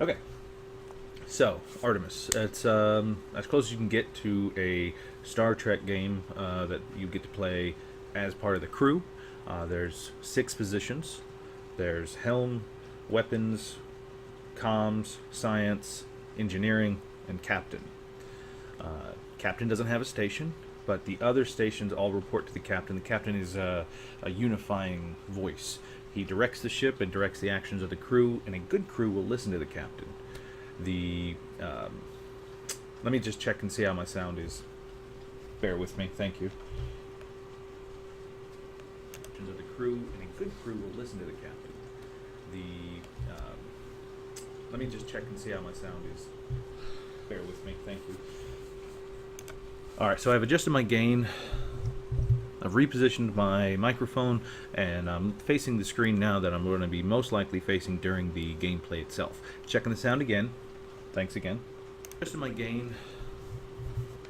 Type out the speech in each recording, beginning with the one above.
Okay, so Artemis. It's as close as you can get to a Star Trek game that you get to play as part of the crew. There's 6 positions. There's helm, weapons, comms, science, engineering, and captain. Captain doesn't have a station, but the other stations all report to the captain. The captain is a unifying voice. He directs the ship and directs the actions of the crew, and a good crew will listen to the captain. Let me just check and see how my sound is. Bear with me, thank you. Actions of the crew, and a good crew will listen to the captain. Let me just check and see how my sound is. Bear with me, thank you. Alright, so I've adjusted my gain. I've repositioned my microphone, and I'm facing the screen now that I'm going to be most likely facing during the gameplay itself. Checking the sound again. Thanks again. Adjusted my gain.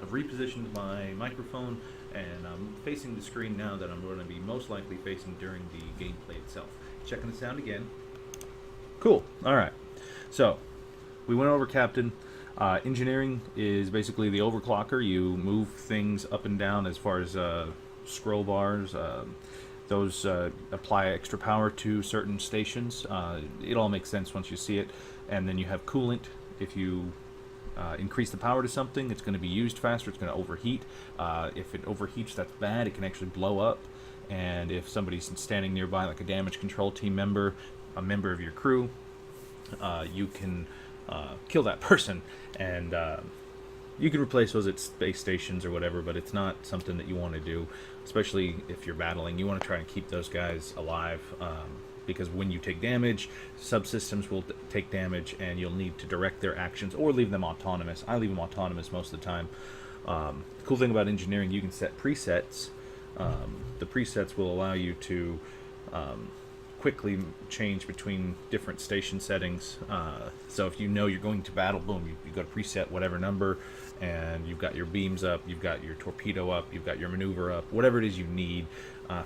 I've repositioned my microphone, and I'm facing the screen now that I'm going to be most likely facing during the gameplay itself. Checking the sound again. Cool. Alright. So, we went over Captain. Engineering is basically the overclocker. You move things up and down as far as scroll bars. Those apply extra power to certain stations. It all makes sense once you see it. And then you have coolant. If you increase the power to something, it's going to be used faster. It's going to overheat. If it overheats, that's bad. It can actually blow up. And if somebody's standing nearby, like a damage control team member, a member of your crew, you can kill that person, and you can replace those at space stations or whatever, but it's not something that you want to do, especially if you're battling. You want to try and keep those guys alive, because when you take damage, subsystems will take damage, and you'll need to direct their actions or leave them autonomous. I leave them autonomous most of the time. The cool thing about engineering, you can set presets. The presets will allow you to quickly change between different station settings. So if you know you're going to battle, boom, you go to preset whatever number, and you've got your beams up, you've got your torpedo up, you've got your maneuver up, whatever it is you need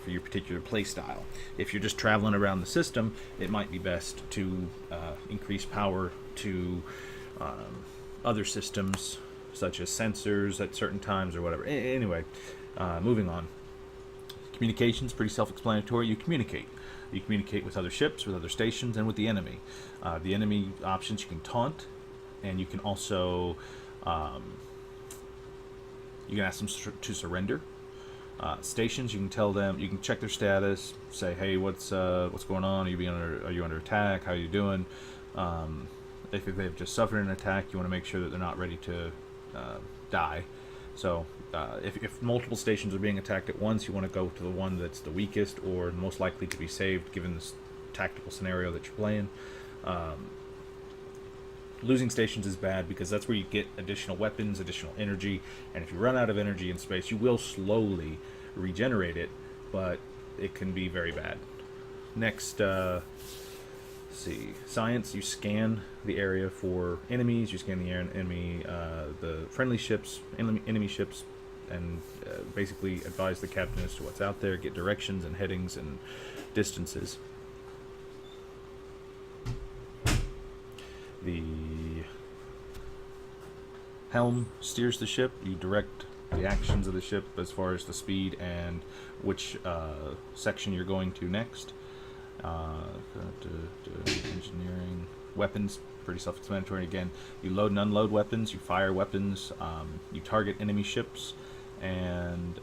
for your particular play style. If you're just traveling around the system, it might be best to increase power to other systems, such as sensors at certain times or whatever. Anyway, moving on. Communications, pretty self-explanatory. You communicate. You communicate with other ships, with other stations, and with the enemy. The enemy options, you can taunt, and you can also you can ask them to surrender. Stations, you can tell them, you can check their status, say, hey, what's going on? Are you under attack? How are you doing? If they've just suffered an attack, you want to make sure that they're not ready to die. So if multiple stations are being attacked at once, you want to go to the one that's the weakest or most likely to be saved given this tactical scenario that you're playing. Losing stations is bad because that's where you get additional weapons, additional energy, and if you run out of energy in space, you will slowly regenerate it, but it can be very bad. Next, let's see, science, you scan the area for enemies, you scan the enemy, the friendly ships, enemy ships, and basically advise the captain as to what's out there, get directions and headings and distances. The helm steers the ship. You direct the actions of the ship as far as the speed and which section you're going to next. Engineering, weapons, pretty self-explanatory. Again, you load and unload weapons, you fire weapons, you target enemy ships, and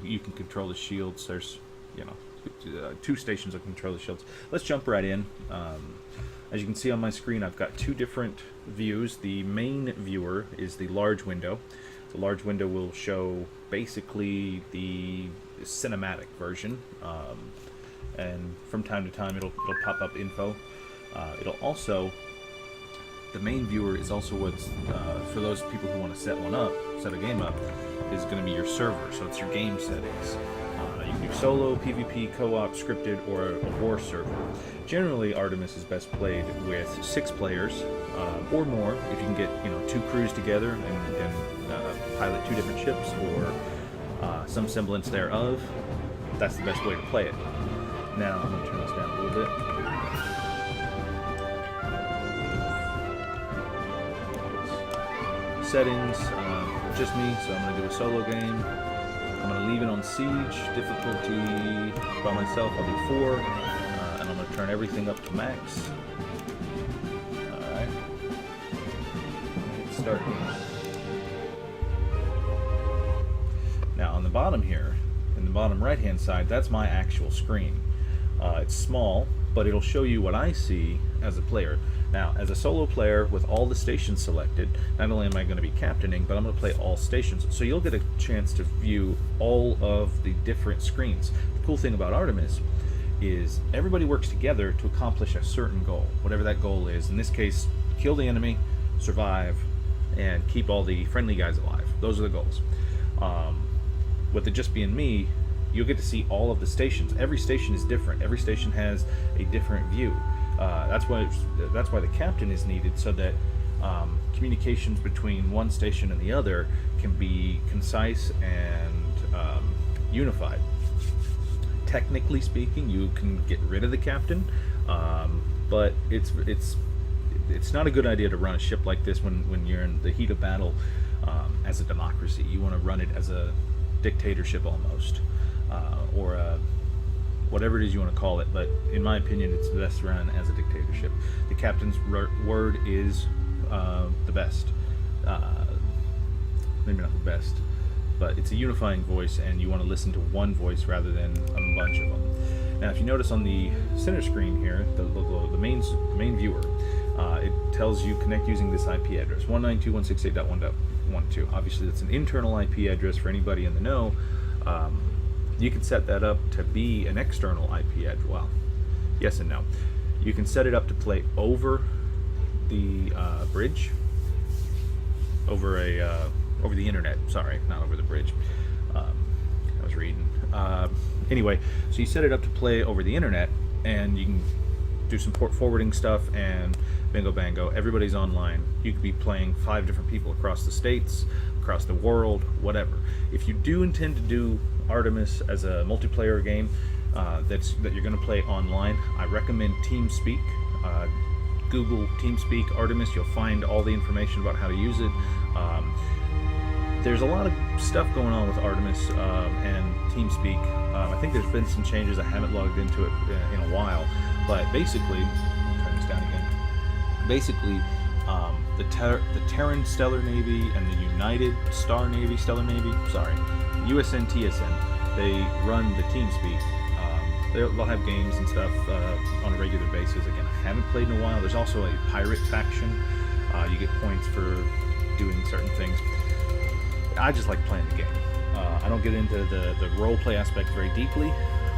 you can control the shields. There's, 2 stations that control the shields. Let's jump right in. As you can see on my screen, I've got 2 different views. The main viewer is the large window. The large window will show basically the cinematic version, and from time to time it'll pop up info. It'll also, the main viewer is also what's, for those people who want to set a game up, is going to be your server, so it's your game settings. You can do solo, PvP, co-op, scripted, or a war server. Generally, Artemis is best played with 6 players, or more, if you can get 2 crews together and pilot 2 different ships, or some semblance thereof. That's the best way to play it. Now, I'm going to turn this down a little bit. settings, just me, so I'm going to do a solo game. I'm going to leave it on Siege, difficulty by myself, I'll do 4, and I'm going to turn everything up to max. Alright. Start game. Now on the bottom here, in the bottom right hand side, that's my actual screen. It's small, but it'll show you what I see as a player. Now, as a solo player with all the stations selected, not only am I going to be captaining, but I'm going to play all stations. So you'll get a chance to view all of the different screens. The cool thing about Artemis is everybody works together to accomplish a certain goal, whatever that goal is. In this case, kill the enemy, survive, and keep all the friendly guys alive. Those are the goals. With it just being me, you'll get to see all of the stations. Every station is different. Every station has a different view. That's why the captain is needed, so that communications between one station and the other can be concise and unified. Technically speaking, you can get rid of the captain, but it's not a good idea to run a ship like this when you're in the heat of battle as a democracy. You want to run it as a dictatorship almost, or whatever it is you want to call it, but in my opinion it's best run as a dictatorship. The captain's word is the best. Maybe not the best, but it's a unifying voice, and you want to listen to one voice rather than a bunch of them. Now if you notice on the center screen here, the main viewer, it tells you connect using this IP address, 192.168.1.12. Obviously that's an internal IP address for anybody in the know. You can set that up to be an external IP address. Well, yes and no. You can set it up to play over the bridge, over the internet. Sorry, not over the bridge. I was reading. Anyway, so you set it up to play over the internet, and you can do some port forwarding stuff, and bingo bango, everybody's online. You could be playing 5 different people across the states, across the world, whatever. If you do intend to do Artemis as a multiplayer game that you're going to play online, I recommend TeamSpeak. Google TeamSpeak Artemis, you'll find all the information about how to use it. There's a lot of stuff going on with Artemis and TeamSpeak. I think there's been some changes. I haven't logged into it in a while, but basically, turn this down again. Basically, the Terran Stellar Navy and the United Star Navy, Stellar Navy, sorry, USN, TSN, they run the TeamSpeak. They'll have games and stuff on a regular basis. Again, I haven't played in a while. There's also a pirate faction. You get points for doing certain things. I just like playing the game. I don't get into the role-play aspect very deeply,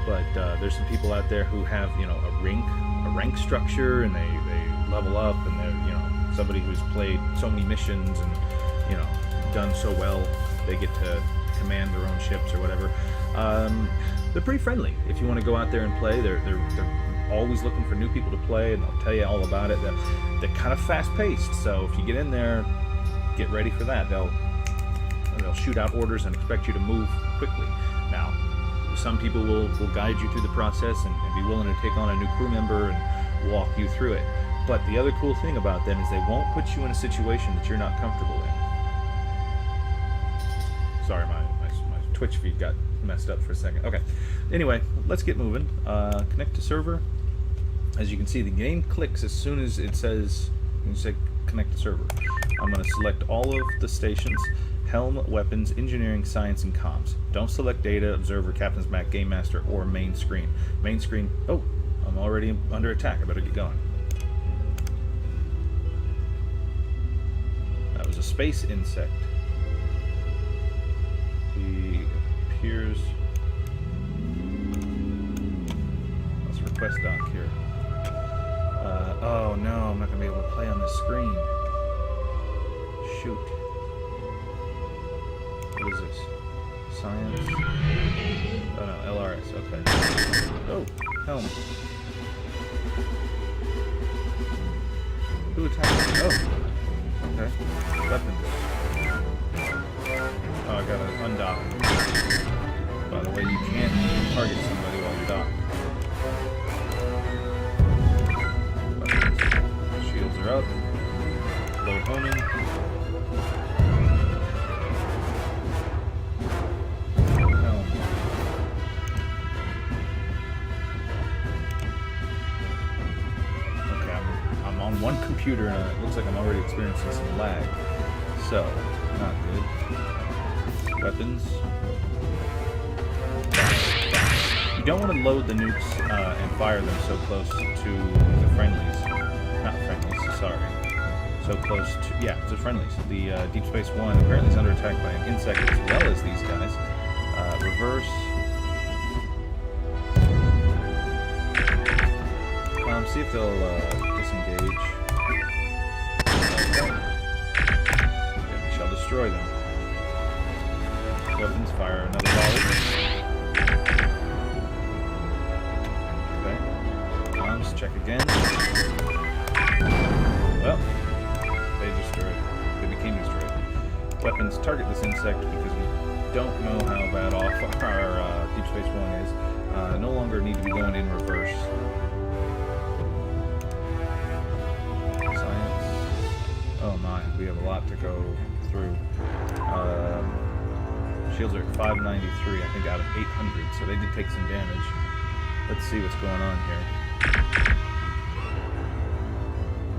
but there's some people out there who have, a rank structure, and they level up, and they're, somebody who's played so many missions and, done so well, they get to command their own ships or whatever. They're pretty friendly. If you want to go out there and play, they're always looking for new people to play, and they'll tell you all about it. They're kind of fast-paced, so if you get in there, get ready for that. They'll shoot out orders and expect you to move quickly. Now, some people will guide you through the process and be willing to take on a new crew member and walk you through it. But the other cool thing about them is they won't put you in a situation that you're not comfortable in. Sorry, my Twitch feed got messed up for a second. Okay. Anyway, let's get moving. Connect to server. As you can see, the game clicks as soon as it says, you say connect to server. I'm going to select all of the stations: helm, weapons, engineering, science, and comms. Don't select data, observer, captain's map, game master, or main screen. Main screen. Oh, I'm already under attack. I better get going. That was a space insect. He appears. Let's request dock here. Oh no, I'm not going to be able to play on this screen. Shoot. What is this? Science? Oh no, LRS, okay. Oh, helm. Who attacked me? Oh, okay. Weapons. Oh, I gotta undock. By the way, you can't target somebody while you're docked. Weapons. Shields are up. Load homing. on one computer, and it looks like I'm already experiencing some lag. So, not good. Weapons. You don't want to load the nukes and fire them so close to the friendlies. Not friendlies, sorry. So close to, yeah, to friendlies. The Deep Space One apparently is under attack by an insect as well as these guys. Reverse. See if they'll disengage. Okay. We shall destroy them. Weapons, fire another volley. Okay. Arms, check again. Well, they destroyed. They became destroyed. Weapons, target this insect because we don't know how bad off our Deep Space One is. No longer need to be going in reverse. Oh my, we have a lot to go through. Shields are at 593, I think, out of 800, so they did take some damage. Let's see what's going on here.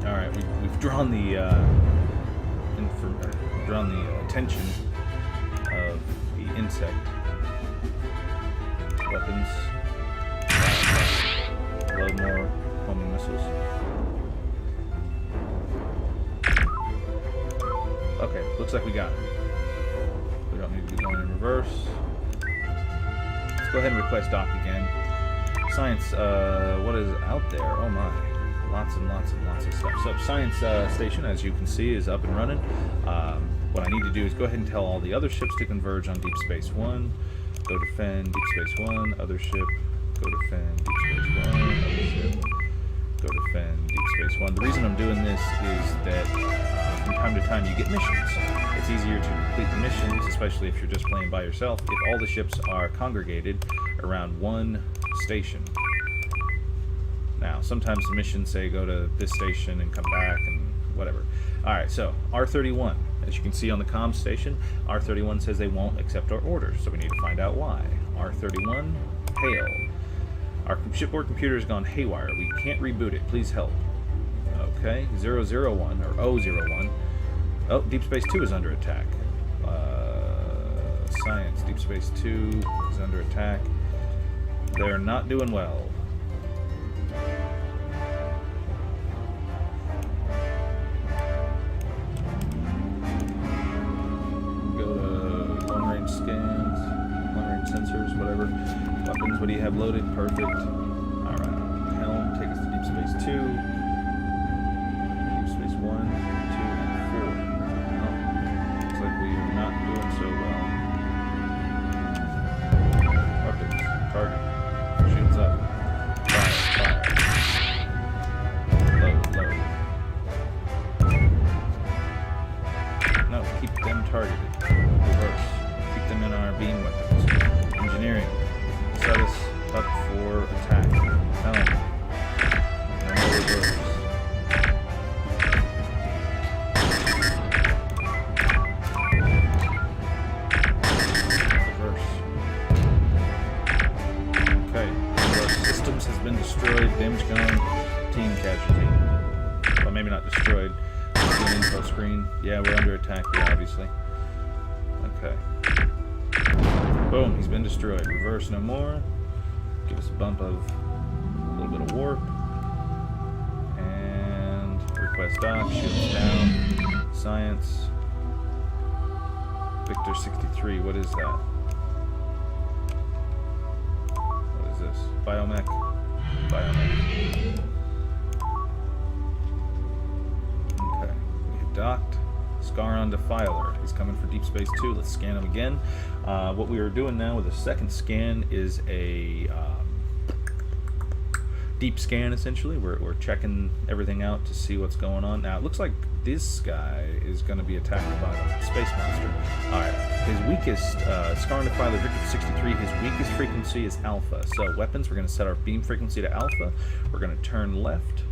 Alright, we've drawn the attention of the insect. Weapons. Load more homing missiles. Okay, looks like we got it. We don't need to be going in reverse. Let's go ahead and request dock again. Science, what is out there? Oh my. Lots and lots and lots of stuff. So, Science Station, as you can see, is up and running. What I need to do is go ahead and tell all the other ships to converge on Deep Space One. Go defend Deep Space One, other ship. Go defend Deep Space One, other ship. Go defend Deep Space One. The reason I'm doing this is that from time to time you get missions. It's easier to complete the missions, especially if you're just playing by yourself, if all the ships are congregated around one station. Now, sometimes the missions say go to this station and come back and whatever. Alright, so R31. As you can see on the comm station, R31 says they won't accept our orders, so we need to find out why. R31, hail. Our shipboard computer has gone haywire. We can't reboot it. Please help. Okay, 001, or 001. Oh, Deep Space 2 is under attack. Science, Deep Space 2 is under attack. They're not doing well. Go to long-range scans, long-range sensors, whatever. Weapons, what do you have loaded? Perfect. Alright, helm, take us to Deep Space 2. Deep Space 1, 2, and 4. Well, looks like we are not doing so well. Weapons, target, shields up. Fire, fire. Load. No, keep them targeted. Reverse. Keep them in our beam weapons. Engineering. Set us up for attack. Helm. No reverse. Okay. Our systems has been destroyed. Damage gone. Team casualty. Well, maybe not destroyed. An info screen. Yeah, we're under attack here, obviously. Okay. Boom, he's been destroyed. Reverse no more. Give us a bump of a little bit of warp. And request dock, shields down. Science. Victor 63, what is that? What is this? Biomech? Biomech. Okay, we have docked. Scaron Defiler. He's coming for Deep Space 2. Let's scan him again. What we are doing now with the second scan is a deep scan, essentially. We're checking everything out to see what's going on. Now, it looks like this guy is going to be attacked by a space monster. Alright, his weakest, Scaron Defiler Victor 63, his weakest frequency is alpha. So, weapons, we're going to set our beam frequency to alpha. We're going to turn left.